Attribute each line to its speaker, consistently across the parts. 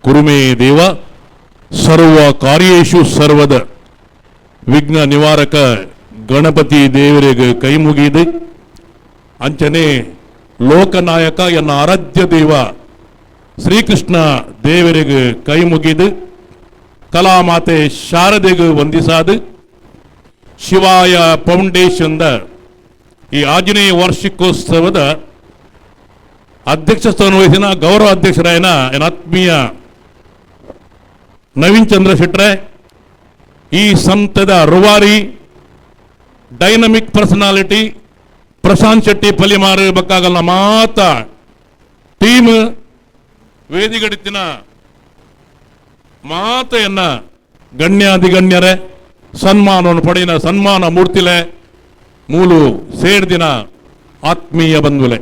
Speaker 1: ಕುರುಮೇ ದೇವ ಸರ್ವ ಕಾರ್ಯೇಶು ಸರ್ವದ ವಿಘ್ನ ನಿವಾರಕ ಗಣಪತಿ ದೇವರಿಗೆ ಕೈ ಮುಗಿದು ಅಂಚನೆ ಲೋಕನಾಯಕ ಎನ್ನ ಆರಾಧ್ಯ ದೇವ ಶ್ರೀಕೃಷ್ಣ ದೇವರಿಗೆ ಕೈ ಮುಗಿದು ಕಲಾಮಾತೆ ಶಾರದೆಗೆ ವಂದಿಸಾದು ಶಿವಾಯ ಫೌಂಡೇಶನ್ದ ಈ ಆಂಜನೇಯ ವಾರ್ಷಿಕೋತ್ಸವದ ಅಧ್ಯಕ್ಷ ಸ್ಥಾನ ವಹಿಸಿನ ಗೌರವ ಅಧ್ಯಕ್ಷರಾಯನ ನನ್ನ ಆತ್ಮೀಯ ನವೀನ್ ಚಂದ್ರ ಶೆಟ್ರೆ, ಈ ಸಂಸ್ಥೆದ ರೂವಾರಿ ಡೈನಮಿಕ್ ಪರ್ಸನಾಲಿಟಿ ಪ್ರಶಾಂತ್ ಶೆಟ್ಟಿ ಪಲಿಮಾರು ಬಕ್ಕಾಗಲ್ಲ ಮಾತ ಟೀಮ್ ವೇದಿಗಡಿತಿನ ಮಾತೆಯನ್ನ ಗಣ್ಯಾಧಿಗಣ್ಯರೇ ಸನ್ಮಾನವನ್ನು ಪಡೆಯಿನ ಸನ್ಮಾನ ಮೂರ್ತಿಲೆ ಮೂಲು ಸೇಡ್ದಿನ ಆತ್ಮೀಯ ಬಂಧುಲೆ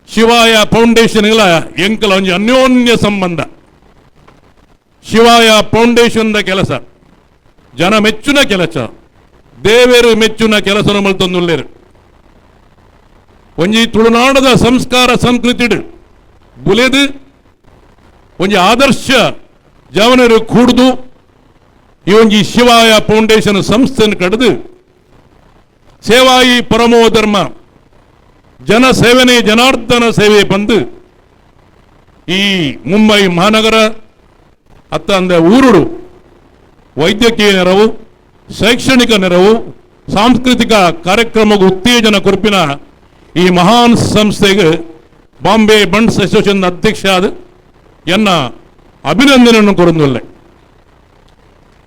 Speaker 1: ಶಿವಾಯ ಫೌಂಡೇಶನ್ಗಳ ಎಂಕಲ ಒಂಜಿ ಅನ್ಯೋನ್ಯ ಸಂಬಂಧ. ಶಿವಾಯ ಫೌಂಡೇಶನ್ದ ಕೆಲಸ ಜನ ಮೆಚ್ಚುನ ಕೆಲಸ, ದೇವರು ಮೆಚ್ಚುನ ಕೆಲಸ ಮಲ್ತೊಂದುಲ್ಲೇರು. ಒಂಜಿ ತುಳುನಾಡದ ಸಂಸ್ಕಾರ ಸಂಸ್ಕೃತಿ ಬುಲೆದು ಒಂಜಿ ಆದರ್ಶ ಜವನರು ಕೂಡ್ದು ಈ ಒಂಜಿ ಶಿವಾಯ ಫೌಂಡೇಶನ್ ಸಂಸ್ಥೆಯನ್ನು ಕಡಿದು ಸೇವಾಯಿ ಪರಮೋ ಧರ್ಮ ಜನ ಸೇವನೆ ಜನಾರ್ದನ ಸೇವೆ ಬಂದು ಈ ಮುಂಬೈ ಮಹಾನಗರ ಅತ್ತ ಅಂದ ಊರುಡು ವೈದ್ಯಕೀಯ ನೆರವು, ಶೈಕ್ಷಣಿಕ ನೆರವು, ಸಾಂಸ್ಕೃತಿಕ ಕಾರ್ಯಕ್ರಮಕ್ಕೆ ಉತ್ತೇಜನ ಕೊರ್ಪಿನ ಈ ಮಹಾನ್ ಸಂಸ್ಥೆಗೆ ಬಾಂಬೆ ಬಂಡ್ಸ್ ಅಸೋಸಿಯೇಷನ್ ಅಧ್ಯಕ್ಷ ಆದ ಎನ್ನ ಅಭಿನಂದನೆಯನ್ನು ಕೊರೊಂದುಲ್ಲೆ.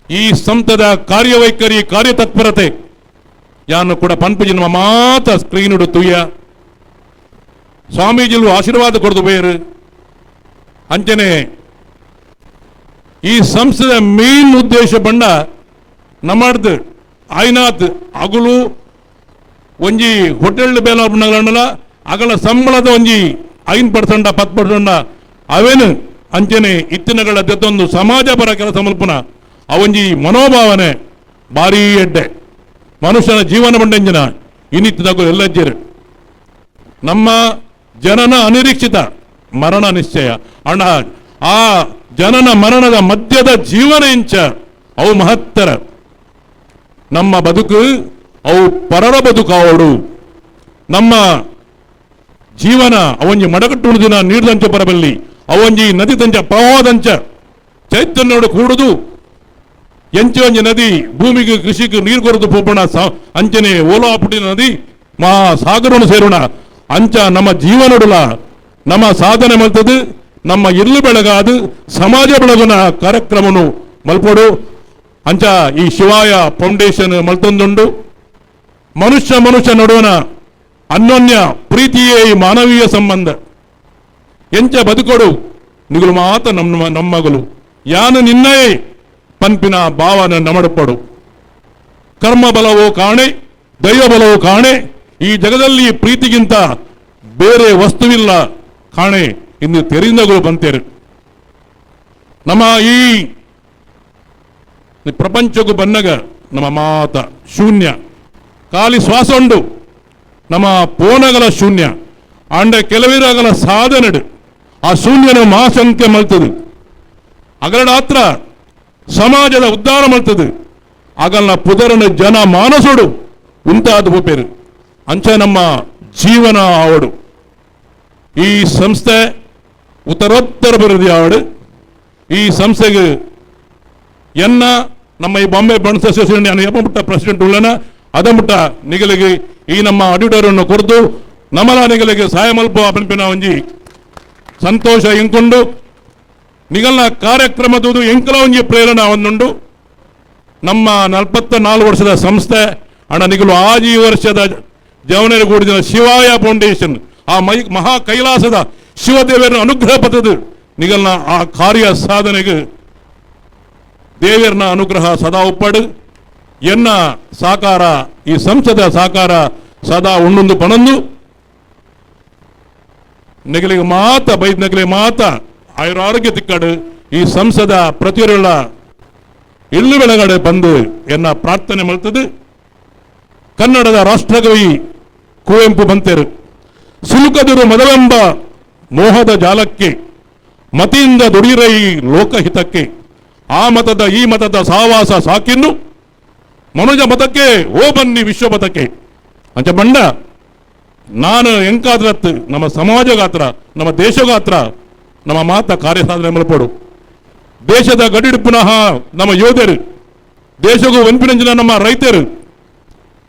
Speaker 1: ಈ ಸಂಸ್ಥೆದ ಕಾರ್ಯವೈಖರಿ ಕಾರ್ಯತತ್ಪರತೆ ಯಾನು ಕೂಡ ಪನ್ಪುಜಿ ನಮ್ಮ ಮಾತ ಸ್ಕ್ರೀನುಡು ತುಯ್ಯ ಸ್ವಾಮೀಜಿಲು ಆಶೀರ್ವಾದ ಕೊಡ್ದು ಬೇರು ಅಂಚನೆ ಈ ಸಂಸ್ಥೆದ ಮೇನ್ ಉದ್ದೇಶ ಬಂಡ ನಮ್ಮಡ್ದು ಆಯ್ನಾತ್ ಅಗಲು ಒಂಜಿ ಹೋಟೆಲ್ ಬೇಲ ಅಗಲ ಸಂಬಳದ ಒಂಜಿ 5% 10% ಅವೇನು ಅಂಚನೆ ಇತ್ತಿನಗಳ ಜೊತ್ತೊಂದು ಸಮಾಜ ಪರ ಕೆಲಸ ಮಲ್ಪುನ ಅವೊಂಜಿ ಮನೋಭಾವನೆ ಭಾರೀ ಎಡ್ಡೆ ಮನುಷ್ಯನ ಜೀವನ ಬಂಡೆಂಜನ ಇನ್ನಿತ್ತದಾಗ ಎಲ್ಲಜ್ಜರು ನಮ್ಮ ಜನನ ಅನಿರೀಕ್ಷಿತ ಮರಣ ನಿಶ್ಚಯ ಅಣ್ಣ ಆ ಜನನ ಮರಣದ ಮಧ್ಯದ ಜೀವನ ಇಂಚ ಅವು ಮಹತ್ತರ ನಮ್ಮ ಬದುಕು ಅವು ಪರರ ಬದುಕಾವಡು ನಮ್ಮ ಜೀವನ ಅವೊಂಜಿ ಮಡಗಟ್ಟುಳು ದಿನ ನೀರ್ದಂಚ ಪರಬಲ್ಲಿ ಅವೊಂಜಿ ನದಿ ದಂಚ ಪ್ರವಾಹದಂಚ ಚೈತನ್ಯೋಡು ಕೂಡುದು ಎಂಚೆ ಒಂಜಿ ನದಿ ಭೂಮಿಗೆ ಕೃಷಿಗೆ ನೀರು ಕೊರದು ಪೋಪಣ ಅಂಚನೆ ಓಲಾಪುಟಿನ ನದಿ ಮಹಾ ಸಾಗರನು ಸೇರೋಣ ಅಂಚ ನಮ್ಮ ಜೀವನಡುಲ ನಮ್ಮ ಸಾಧನೆ ಮಲ್ತದು ನಮ್ಮ ಇಲ್ಲು ಬೆಳಗಾದು ಸಮಾಜ ಬೆಳಗುನ ಕಾರ್ಯಕ್ರಮನು ಮಲ್ಪಡು ಅಂಚ ಈ ಶಿವಾಯ ಫೌಂಡೇಶನ್ ಮಲ್ತೊಂದುಂಡು ಮನುಷ್ಯ ನಡುವನ ಅನ್ಯೋನ್ಯ ಪ್ರೀತಿಯೇ ಈ ಮಾನವೀಯ ಸಂಬಂಧ ಎಂಚ ಬದುಕೊಡು ನಿಗುಲು ಮಾತ ನಮ್ಮಗಳು ಯಾನು ನಿನ್ನಯೇ ಪನ್ಪಿನ ಭಾವನ ನಮಡುಪಡು ಕರ್ಮ ಬಲವೋ ಕಾಣೆ ದೈವ ಬಲವೋ ಕಾಣೆ ಈ ಜಗದಲ್ಲಿ ಪ್ರೀತಿಗಿಂತ ಬೇರೆ ವಸ್ತುವಿಲ್ಲ ಕಾಣೆ ಇಂದು ತೆರಿಂದಗಳು ಬಂತೇರು ನಮ್ಮ ಈ ಪ್ರಪಂಚಕ್ಕೂ ಬನ್ನಗ ನಮ್ಮ ಮಾತ ಶೂನ್ಯ ಖಾಲಿ ಶ್ವಾಸ ಉಂಡು ನಮ್ಮ ಪೋನಗಲ ಶೂನ್ಯ ಅಂಡ ಕೆಲವಿರಗಲ ಸಾಧನೆಡು ಆ ಶೂನ್ಯನ ಮಹಾಸಂಖ್ಯೆ ಮಲ್ತದು ಅಗಲಡ ಹತ್ರ ಸಮಾಜದ ಉದ್ಧಾರ ಮಲ್ತದು ಆಗಲ್ನ ಪುದರನ ಜನ ಮಾನಸೋಡು ಉಂಟಾದ ಹೋಪೇರು ಅಂಚ ನಮ್ಮ ಜೀವನ ಆವಡು ಈ ಸಂಸ್ಥೆ ಉತ್ತರೋತ್ತರ ಬರದಿ ಆವಡು ಈ ಸಂಸ್ಥೆಗೆ ಎನ್ನ ನಮ್ಮ ಈ ಬಾಂಬೆ ಬಂಡ್ಸ್ ಅಸೋಸಿಯೇಷನ್ ಎಪ್ಪಮುಟ್ಟ ಪ್ರೆಸಿಡೆಂಟ್ ಉಳ್ಳನ ಅದಮುಟ್ಟ ನಿಗಲಿಗೆ ಈ ನಮ್ಮ ಆಡಿಟೋರಿಯನ್ನು ಕೊರ್ದು ನಮಲ ನಿಗಲಿಗೆ ಸಹಾಯ ಮಲ್ಪ ಪಂಪಿನ ಒಂಜಿ ಸಂತೋಷ ಎಂಕೊಂಡು ನಿಗಲ್ನ ಕಾರ್ಯಕ್ರಮದು ಎಂಕಲ ಒಂಜಿ ಪ್ರೇರಣೆ ಒಂದುಂಡು ನಮ್ಮ 44 ವರ್ಷದ ಸಂಸ್ಥೆ ಅಣ್ಣ ನಿಗಲು ಆಜಿ ವರ್ಷದ ಜವನರು ಕೂಡಿದ ಶಿವಾಯ ಫೌಂಡೇಶನ್ ಆ ಮಹಾ ಕೈಲಾಸದ ಶಿವದೇವರ ಅನುಗ್ರಹ ಪತದು ನಿಗಲ್ನ ಆ ಕಾರ್ಯ ಸಾಧನೆಗೆ ದೇವರನ ಅನುಗ್ರಹ ಸದಾ ಉಪ್ಪಡು ಎನ್ನ ಸಾಕಾರ ಈ ಸಂಸದ ಸಾಕಾರ ಸದಾ ಉಣ್ಣೊಂದು ಪಣಂದು ನೆಗಲಿಗೆ ಮಾತ ಬೈದ್ ನೆಗಲಿಗೆ ಮಾತ ಆಯುರಾರೋಗ್ಯ ತಿಕ್ಕಡು ಈ ಸಂಸದ ಪ್ರತಿಯೊರುಳ್ಳ ಇಲ್ಲು ಬೆಳಗಡೆ ಬಂದು ಎನ್ನ ಪ್ರಾರ್ಥನೆ ಮಲ್ತದು ಕನ್ನಡದ ರಾಷ್ಟ್ರಕವಿ ಕುವೆಂಪು ಬಂತೇರು ಸಿಲುಕದಿರು ಮದವೆಂಬ ಮೋಹದ ಜಾಲಕ್ಕೆ ಮತಿಯಿಂದ ದುಡಿರೈ ಲೋಕಹಿತಕ್ಕೆ ಆ ಮತದ ಈ ಮತದ ಸಹವಾಸ ಸಾಕಿನ್ನು ಮನುಜ ಮತಕ್ಕೆ ಓ ಬನ್ನಿ ವಿಶ್ವಮತಕ್ಕೆ ಅಂಚ ಬಂಡ ನಾನು ಎಂಕಾದ್ರತ್ ನಮ್ಮ ಸಮಾಜಗಾತ್ರ ನಮ್ಮ ದೇಶಗಾತ್ರ ನಮ್ಮ ಮಾತ ಕಾರ್ಯಸಾಧನೆ ಮಲ್ಪಡು ದೇಶದ ಗಡಿಡು ಪುನಃ ನಮ್ಮ ಯೋಧರು ದೇಶಗೂ ವೆನ್ಪಿನಂಚಿನ ನಮ್ಮ ರೈತರು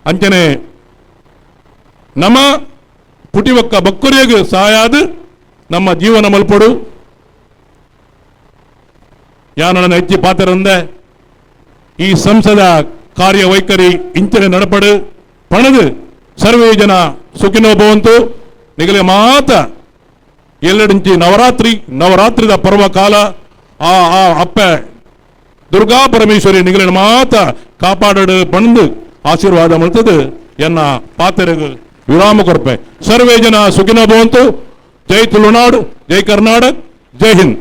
Speaker 1: ಅಂಚನೆ ನಮ್ಮ ಪುಟಿವಕ್ಕ ಬಕ್ಕುರಿಯಗೆ ಸಹಾಯಾದ ನಮ್ಮ ಜೀವನ ಮಲ್ಪಡು ಯಾನನ್ನ ಹೆಚ್ಚಿ ಪಾತ್ರರಂದೆ ಈ ಸಂಸದ ಕಾರ್ಯವೈಖರಿ ಇಂಚನೆ ನಡಪಡು ಪಣದು ಸರ್ವೇ ಜನ ಸುಖಿನೋ ಭವಂತು ನಿಗಲೆ ಮಾತ ಎಲ್ಲಡಿಂಚಿ ನವರಾತ್ರಿದ ಪರ್ವಕಾಲ ಆ ಅಪ್ಪ ದುರ್ಗಾ ಪರಮೇಶ್ವರಿ ನಿಗಲಿನ ಮಾತ ಕಾಪಾಡಡು ಪಣದು ಆಶೀರ್ವಾದ ಮಲ್ತದು ಎನ್ನ ಪಾತ್ರೆಗೆ ವಿರಾಮ ಕೊರ್ಪೆ ಸರ್ವೇ ಜನ ಸುಖಿನೋ ಭವಂತು ಜೈ ತುಳುನಾಡು ಜೈ ಕರ್ನಾಟಕ ಜೈ ಹಿಂದ್.